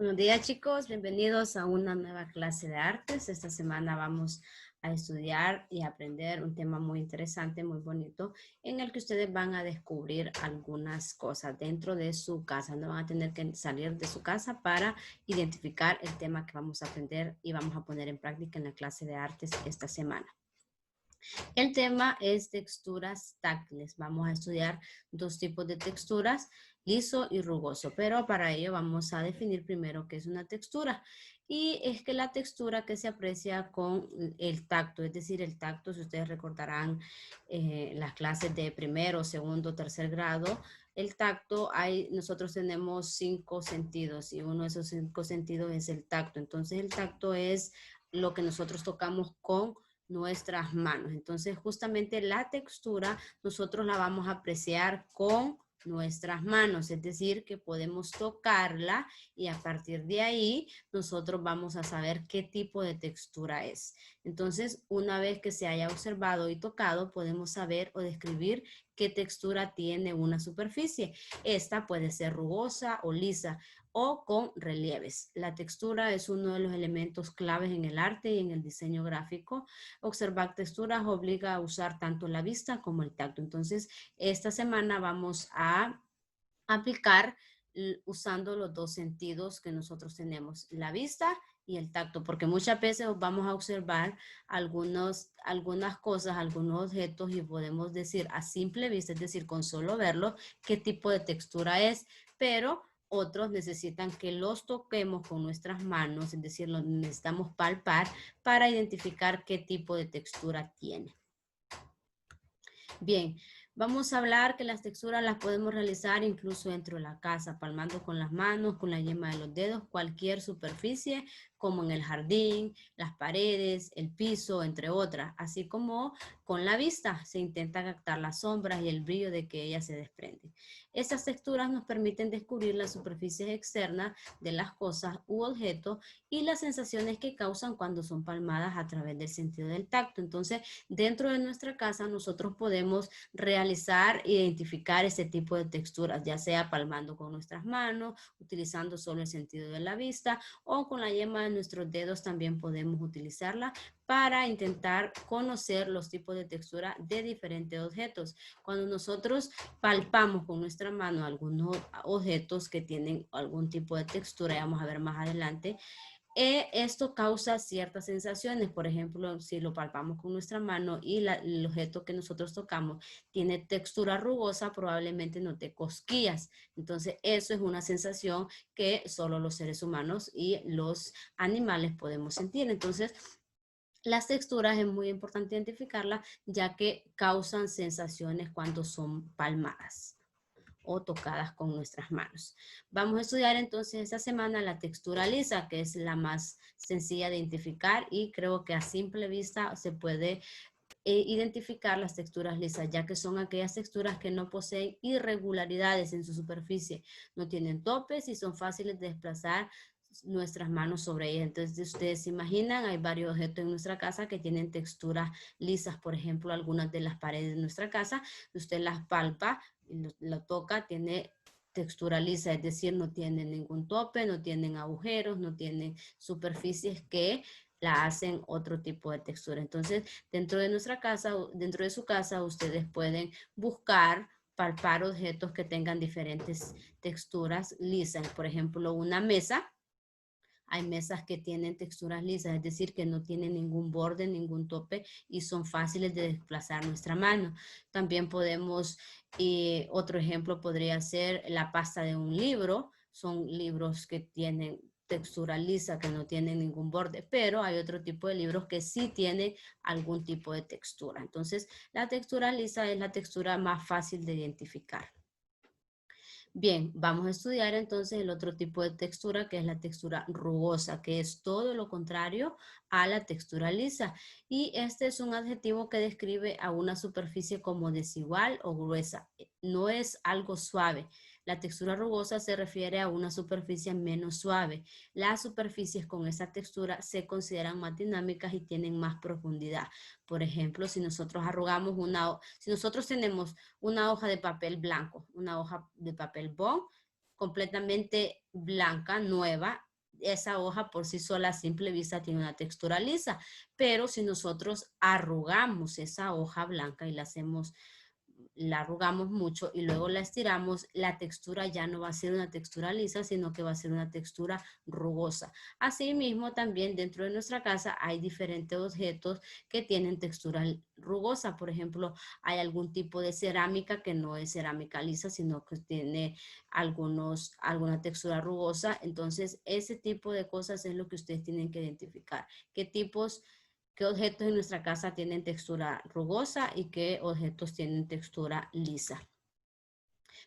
Buenos días chicos, bienvenidos a una nueva clase de artes. Esta semana vamos a estudiar y aprender un tema muy interesante, muy bonito, en el que ustedes van a descubrir algunas cosas dentro de su casa. No van a tener que salir de su casa para identificar el tema que vamos a aprender y vamos a poner en práctica en la clase de artes esta semana. El tema es texturas táctiles. Vamos a estudiar dos tipos de texturas, liso y rugoso, pero para ello vamos a definir primero qué es una textura. Y es que la textura que se aprecia con el tacto, es decir, el tacto, si ustedes recordarán las clases de primero, segundo, tercer grado, el tacto, nosotros tenemos 5 sentidos y uno de esos 5 sentidos es el tacto. Entonces el tacto es lo que nosotros tocamos con nuestras manos. Entonces, justamente la textura nosotros la vamos a apreciar con nuestras manos, es decir, que podemos tocarla y a partir de ahí nosotros vamos a saber qué tipo de textura es. Entonces, una vez que se haya observado y tocado, podemos saber o describir qué textura tiene una superficie. Esta puede ser rugosa o lisa o con relieves. La textura es uno de los elementos claves en el arte y en el diseño gráfico. Observar texturas obliga a usar tanto la vista como el tacto. Entonces, esta semana vamos a aplicar usando los dos sentidos que nosotros tenemos, la vista y el tacto, porque muchas veces vamos a observar algunas cosas, algunos objetos y podemos decir a simple vista, es decir, con solo verlo, qué tipo de textura es, pero otros necesitan que los toquemos con nuestras manos, es decir, los necesitamos palpar para identificar qué tipo de textura tiene. Bien, vamos a hablar que las texturas las podemos realizar incluso dentro de la casa, palmando con las manos, con la yema de los dedos, cualquier superficie, como en el jardín, las paredes, el piso, entre otras, así como con la vista se intenta captar las sombras y el brillo de que ellas se desprenden. Estas texturas nos permiten descubrir las superficies externas de las cosas u objetos y las sensaciones que causan cuando son palmadas a través del sentido del tacto. Entonces, dentro de nuestra casa nosotros podemos realizar, identificar ese tipo de texturas, ya sea palmando con nuestras manos, utilizando solo el sentido de la vista o con la yema de nuestros dedos también podemos utilizarla para intentar conocer los tipos de textura de diferentes objetos. Cuando nosotros palpamos con nuestra mano algunos objetos que tienen algún tipo de textura, ya vamos a ver más adelante, esto causa ciertas sensaciones. Por ejemplo, si lo palpamos con nuestra mano y el objeto que nosotros tocamos tiene textura rugosa, probablemente note cosquillas. Entonces, eso es una sensación que solo los seres humanos y los animales podemos sentir. Entonces, las texturas es muy importante identificarlas ya que causan sensaciones cuando son palmadas o tocadas con nuestras manos. Vamos a estudiar entonces esta semana la textura lisa, que es la más sencilla de identificar y creo que a simple vista se puede identificar las texturas lisas, ya que son aquellas texturas que no poseen irregularidades en su superficie, no tienen topes y son fáciles de desplazar nuestras manos sobre ellas. Entonces, ustedes se imaginan, hay varios objetos en nuestra casa que tienen texturas lisas, por ejemplo, algunas de las paredes de nuestra casa, usted las palpa, lo toca, tiene textura lisa, es decir, no tienen ningún tope, no tienen agujeros, no tienen superficies que la hacen otro tipo de textura. Entonces, dentro de nuestra casa, dentro de su casa, ustedes pueden buscar, palpar objetos que tengan diferentes texturas lisas. Por ejemplo, una mesa. Hay mesas que tienen texturas lisas, es decir, que no tienen ningún borde, ningún tope y son fáciles de desplazar nuestra mano. También podemos, otro ejemplo podría ser la pasta de un libro. Son libros que tienen textura lisa, que no tienen ningún borde, pero hay otro tipo de libros que sí tienen algún tipo de textura. Entonces, la textura lisa es la textura más fácil de identificar. Bien, vamos a estudiar entonces el otro tipo de textura que es la textura rugosa, que es todo lo contrario a la textura lisa. Y este es un adjetivo que describe a una superficie como desigual o gruesa. No es algo suave. La textura rugosa se refiere a una superficie menos suave. Las superficies con esa textura se consideran más dinámicas y tienen más profundidad. Por ejemplo, si nosotros si nosotros tenemos una hoja de papel blanco, una hoja de papel bond completamente blanca, nueva, esa hoja por sí sola a simple vista tiene una textura lisa, pero si nosotros arrugamos esa hoja blanca y la arrugamos mucho y luego la estiramos, la textura ya no va a ser una textura lisa, sino que va a ser una textura rugosa. Asimismo, también dentro de nuestra casa hay diferentes objetos que tienen textura rugosa. Por ejemplo, hay algún tipo de cerámica que no es cerámica lisa, sino que tiene alguna textura rugosa. Entonces, ese tipo de cosas es lo que ustedes tienen que identificar. ¿Qué objetos en nuestra casa tienen textura rugosa y qué objetos tienen textura lisa?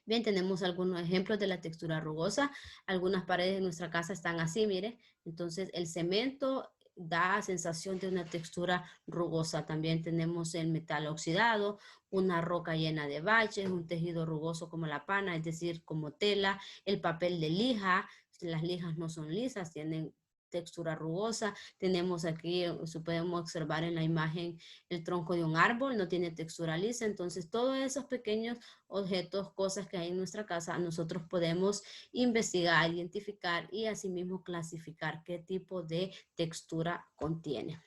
Bien, tenemos algunos ejemplos de la textura rugosa. Algunas paredes de nuestra casa están así, mire. Entonces, el cemento da sensación de una textura rugosa. También tenemos el metal oxidado, una roca llena de baches, un tejido rugoso como la pana, es decir, como tela, el papel de lija. Las lijas no son lisas, tienen textura rugosa. Tenemos aquí, podemos observar en la imagen el tronco de un árbol, no tiene textura lisa. Entonces, todos esos pequeños objetos, cosas que hay en nuestra casa, nosotros podemos investigar, identificar y asimismo clasificar qué tipo de textura contiene.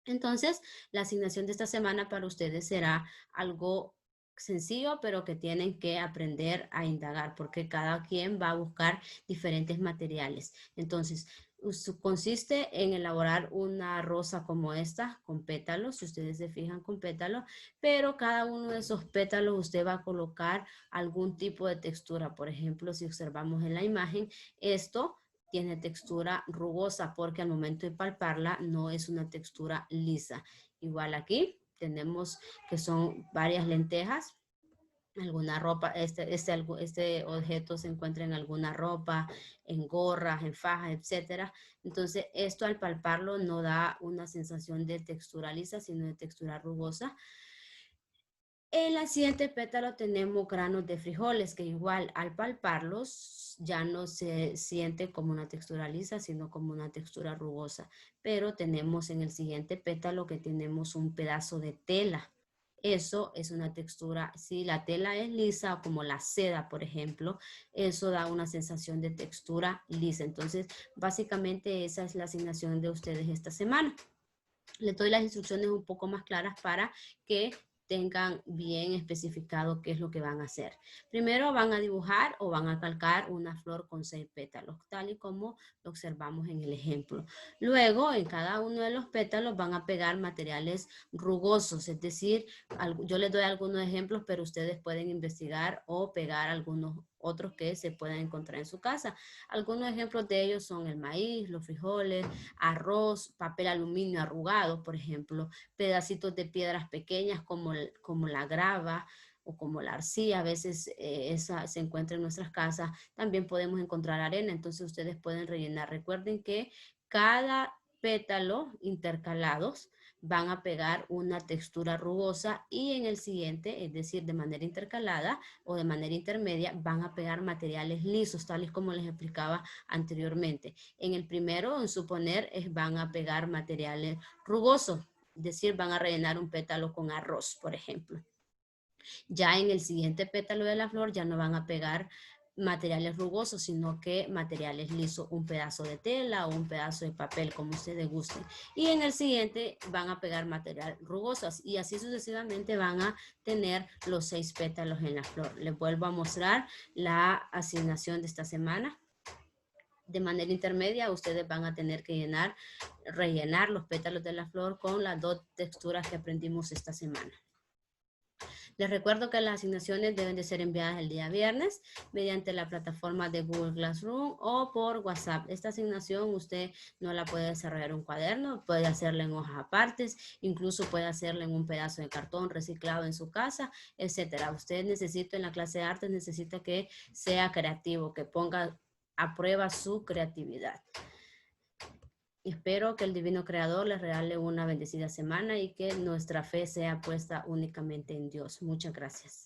Entonces, la asignación de esta semana para ustedes será algo sencillo, pero que tienen que aprender a indagar, porque cada quien va a buscar diferentes materiales. Entonces, consiste en elaborar una rosa como esta, con pétalos, si ustedes se fijan con pétalos, pero cada uno de esos pétalos usted va a colocar algún tipo de textura. Por ejemplo, si observamos en la imagen, esto tiene textura rugosa porque al momento de palparla no es una textura lisa. Igual aquí tenemos que son varias lentejas, alguna ropa, este objeto se encuentra en alguna ropa, en gorras, en fajas, etcétera. Entonces, esto al palparlo no da una sensación de textura lisa, sino de textura rugosa. En el siguiente pétalo tenemos granos de frijoles que igual al palparlos ya no se siente como una textura lisa, sino como una textura rugosa. Pero tenemos en el siguiente pétalo que tenemos un pedazo de tela. Eso es una textura, si la tela es lisa, como la seda, por ejemplo, eso da una sensación de textura lisa. Entonces, básicamente esa es la asignación de ustedes esta semana. Les doy las instrucciones un poco más claras para que tengan bien especificado qué es lo que van a hacer. Primero van a dibujar o van a calcar una flor con 6 pétalos, tal y como lo observamos en el ejemplo. Luego, en cada uno de los pétalos van a pegar materiales rugosos, es decir, yo les doy algunos ejemplos, pero ustedes pueden investigar o pegar algunos otros que se puedan encontrar en su casa. Algunos ejemplos de ellos son el maíz, los frijoles, arroz, papel aluminio arrugado, por ejemplo, pedacitos de piedras pequeñas como la grava o como la arcilla, a veces esa se encuentra en nuestras casas. También podemos encontrar arena, entonces ustedes pueden rellenar. Recuerden que cada pétalo intercalados van a pegar una textura rugosa y en el siguiente, es decir, de manera intercalada o de manera intermedia, van a pegar materiales lisos, tales como les explicaba anteriormente. En el primero, en suponer, van a pegar materiales rugosos, es decir, van a rellenar un pétalo con arroz, por ejemplo. Ya en el siguiente pétalo de la flor ya no van a pegar materiales rugosos, sino que materiales lisos, un pedazo de tela o un pedazo de papel, como ustedes gusten. Y en el siguiente van a pegar material rugoso y así sucesivamente van a tener los 6 pétalos en la flor. Les vuelvo a mostrar la asignación de esta semana. De manera intermedia, ustedes van a tener que rellenar los pétalos de la flor con las 2 texturas que aprendimos esta semana. Les recuerdo que las asignaciones deben de ser enviadas el día viernes mediante la plataforma de Google Classroom o por WhatsApp. Esta asignación usted no la puede desarrollar en un cuaderno, puede hacerla en hojas apartes, incluso puede hacerla en un pedazo de cartón reciclado en su casa, etcétera. Usted necesita en la clase de artes, necesita que sea creativo, que ponga a prueba su creatividad. Espero que el Divino Creador les regale una bendecida semana y que nuestra fe sea puesta únicamente en Dios. Muchas gracias.